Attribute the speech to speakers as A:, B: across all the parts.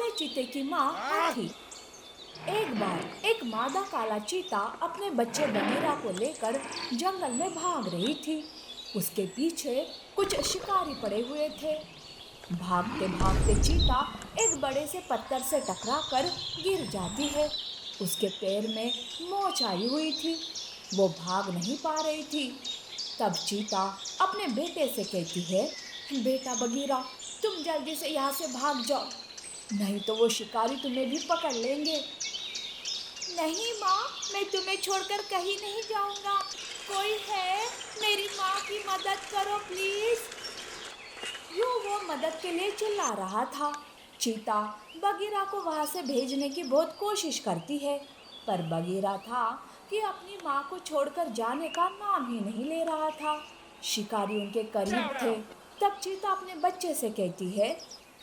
A: काले चीते की माँ हाथी। एक बार एक मादा काला चीता अपने बच्चे बगीरा को लेकर जंगल में भाग रही थी। उसके पीछे कुछ शिकारी पड़े हुए थे। भागते भागते चीता एक बड़े से पत्थर से टकराकर गिर जाती है। उसके पैर में मोच आई हुई थी। वो भाग नहीं पा रही थी। तब चीता अपने बेटे से कहती है, बेटा बगीरा, तुम जल्दी से यहाँ से भाग जाओ, नहीं तो वो शिकारी तुम्हें भी पकड़ लेंगे। नहीं माँ, मैं तुम्हें छोड़कर कहीं नहीं जाऊंगा। कोई है, मेरी माँ की मदद करो प्लीज। यूं वो मदद के लिए चिल्ला रहा था। चीता बगीरा को वहां से भेजने की बहुत कोशिश करती है, पर बगीरा था कि अपनी माँ को छोड़कर जाने का नाम ही नहीं ले रहा था। शिकारी उनके करीब थे। तब चीता अपने बच्चे से कहती है,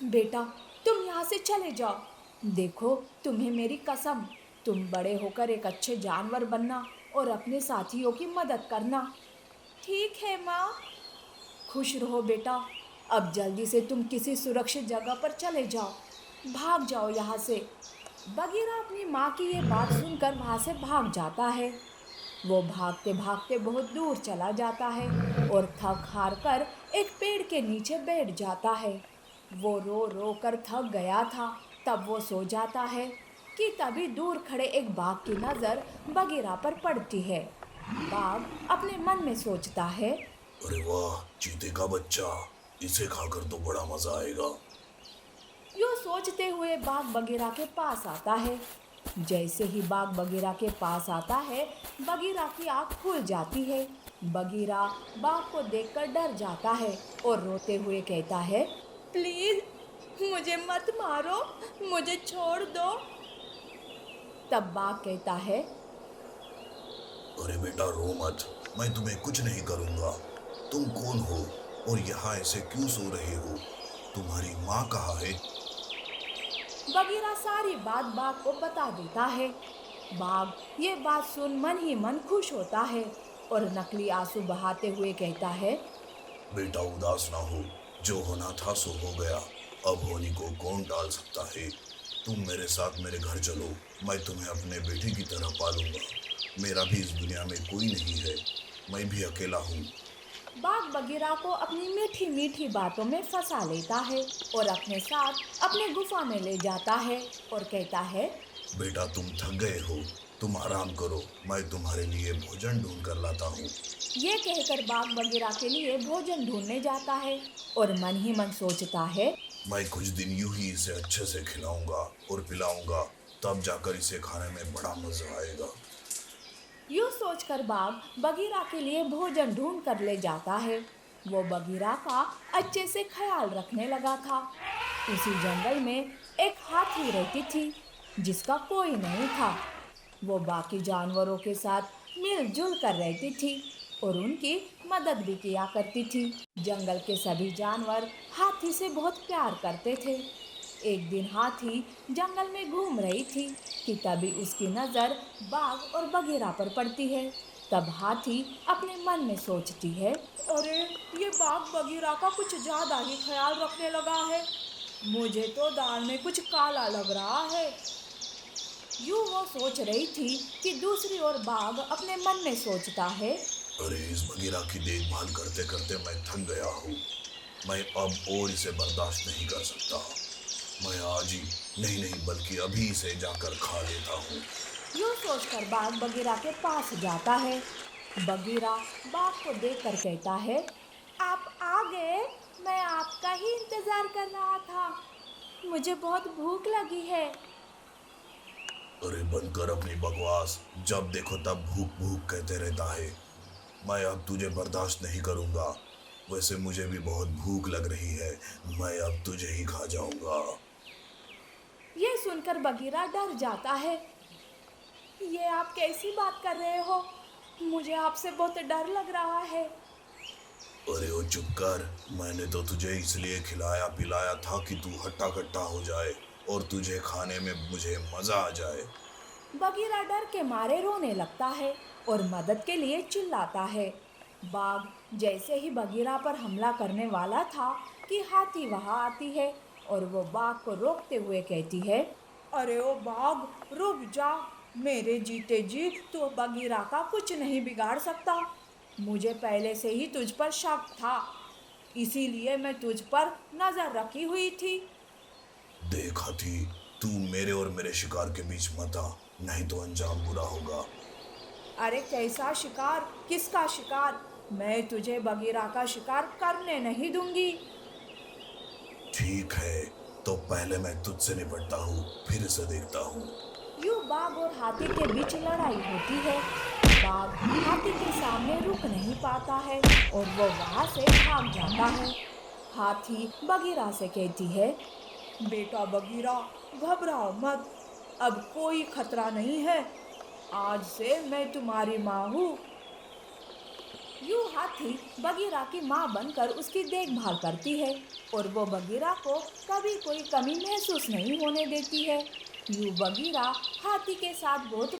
A: बेटा, तुम यहाँ से चले जाओ। देखो, तुम्हें मेरी कसम, तुम बड़े होकर एक अच्छे जानवर बनना और अपने साथियों की मदद करना। ठीक है माँ। खुश रहो बेटा। अब जल्दी से तुम किसी सुरक्षित जगह पर चले जाओ, भाग जाओ यहाँ से। बगीरा अपनी माँ की ये बात सुनकर वहाँ से भाग जाता है। वो भागते भागते बहुत दूर चला जाता है और थक हार कर एक पेड़ के नीचे बैठ जाता है। वो रो रो कर थक गया था। तब वो सो जाता है कि तभी दूर खड़े एक बाघ की नज़र बगीरा पर पड़ती है। बाघ अपने मन में सोचता है,
B: अरे वाह, चीते का बच्चा, इसे खाकर तो बड़ा मजा आएगा।
A: यूं सोचते हुए बाघ बगीरा के पास आता है। जैसे ही बाघ बगीरा के पास आता है, बगीरा की आँख खुल जाती है। बगीरा बाघ को देखकर डर जाता है और रोते हुए कहता है, प्लीज मुझे मत मारो, मुझे छोड़ दो। तब बाघ कहता है,
B: अरे बेटा, रो मत, मैं तुम्हें कुछ नहीं करूंगा। तुम कौन हो और यहाँ ऐसे क्यों सो रहे हो? तुम्हारी माँ कहाँ है?
A: बगीरा सारी बात बाघ को बता देता है। बाघ ये बात सुन मन ही मन खुश होता है और नकली आंसू बहाते हुए कहता है,
B: बेटा, उदास ना हो, जो होना था सो हो गया। अब होली को कौन टाल सकता है? तुम मेरे साथ मेरे घर चलो, मैं तुम्हें अपने बेटे की तरह पालूंगा। मेरा भी इस दुनिया में कोई नहीं है, मैं भी अकेला हूँ।
A: बाघ बगीरा को अपनी मीठी मीठी बातों में फंसा लेता है और अपने साथ अपने गुफा में ले जाता है और कहता है,
B: बेटा, तुम थक गए हो, तुम आराम करो, मैं तुम्हारे लिए भोजन ढूंढ कर लाता हूँ।
A: ये कहकर बाघ बगीरा के लिए भोजन ढूंढने जाता है और मन ही मन सोचता है,
B: मैं कुछ दिन यूं ही इसे अच्छे से खिलाऊंगा और पिलाऊंगा, तब जाकर इसे खाने में बड़ा मजा आएगा।
A: यूं सोचकर बाघ बगीरा के लिए भोजन ढूंढ कर ले जाता है। वो बगीरा का अच्छे से ख्याल रखने लगा था। उसी जंगल में एक हाथी रहती थी जिसका कोई नहीं था। वो बाकी जानवरों के साथ मिलजुल कर रहती थी और उनकी मदद भी किया करती थी। जंगल के सभी जानवर हाथी से बहुत प्यार करते थे। एक दिन हाथी जंगल में घूम रही थी कि तभी उसकी नज़र बाघ और बगीरा पर पड़ती है। तब हाथी अपने मन में सोचती है, अरे ये बाघ बगीरा का कुछ ज़्यादा ही ख्याल रखने लगा है, मुझे तो दाल में कुछ काला लग रहा है। यूं वो सोच रही थी कि दूसरी ओर बाघ अपने मन में सोचता है,
B: अरे, इस बगीरा की देखभाल करते करते मैं थक गया हूँ। मैं अब और इसे बर्दाश्त नहीं कर सकता। मैं आज ही नहीं नहीं बल्कि अभी इसे जाकर खा लेता हूँ।
A: यूं सोचकर बाघ बगीरा के पास जाता है। बगीरा बाघ को देखकर कहता है, आप आ गए, मैं आपका ही इंतजार कर रहा था, मुझे बहुत भूख लगी है।
B: अरे, बंद कर अपनी बकवास, जब देखो तब भूख भूख कहते रहता है। मैं अब तुझे बर्दाश्त नहीं करूंगा। वैसे मुझे भी बहुत भूख लग रही है, मैं अब तुझे ही खा जाऊंगा।
A: ये सुनकर बगीरा डर जाता है। ये आप कैसी बात कर रहे हो, मुझे आपसे बहुत डर लग रहा है।
B: अरे ओ चुप कर, मैंने तो तुझे इसलिए खिलाया पिलाया था कि तू हट्टा कट्टा हो जाए और तुझे खाने में मुझे मजा आ जाए।
A: बगीरा डर के मारे रोने लगता है और मदद के लिए चिल्लाता है। बाघ जैसे ही बगीरा पर हमला करने वाला था कि हाथी वहां आती है और वो बाघ को रोकते हुए कहती है, अरे ओ बाघ, रुक जा। मेरे जीते जी तू बगीरा का कुछ नहीं बिगाड़ सकता। मुझे पहले से ही तुझ पर शक था, इसीलिए मैं तुझ पर नजर रखी हुई थी।
B: देख हाथी, तू मेरे और मेरे शिकार के बीच मत आ, नहीं तो अंजाम बुरा होगा।
A: अरे कैसा शिकार, किसका शिकार? मैं तुझे बगीरा का शिकार करने नहीं दूंगी।
B: ठीक है, तो पहले मैं तुझसे निपटता हूँ, फिर इसे देखता हूँ।
A: यूं बाघ और हाथी के बीच लड़ाई होती है। बाघ हाथी के सामने रुक नहीं पाता है और वो वहां से भाग जाता है। हाथी बगीरा से कहती है, बेटा बगीरा, घबराओ मत, अब कोई खतरा नहीं है। आज से मैं तुम्हारी माँ हूँ। यूं हाथी बगीरा की माँ बनकर उसकी देखभाल करती है और वो बगीरा को कभी कोई कमी महसूस नहीं होने देती है। यूं बगीरा हाथी के साथ बहुत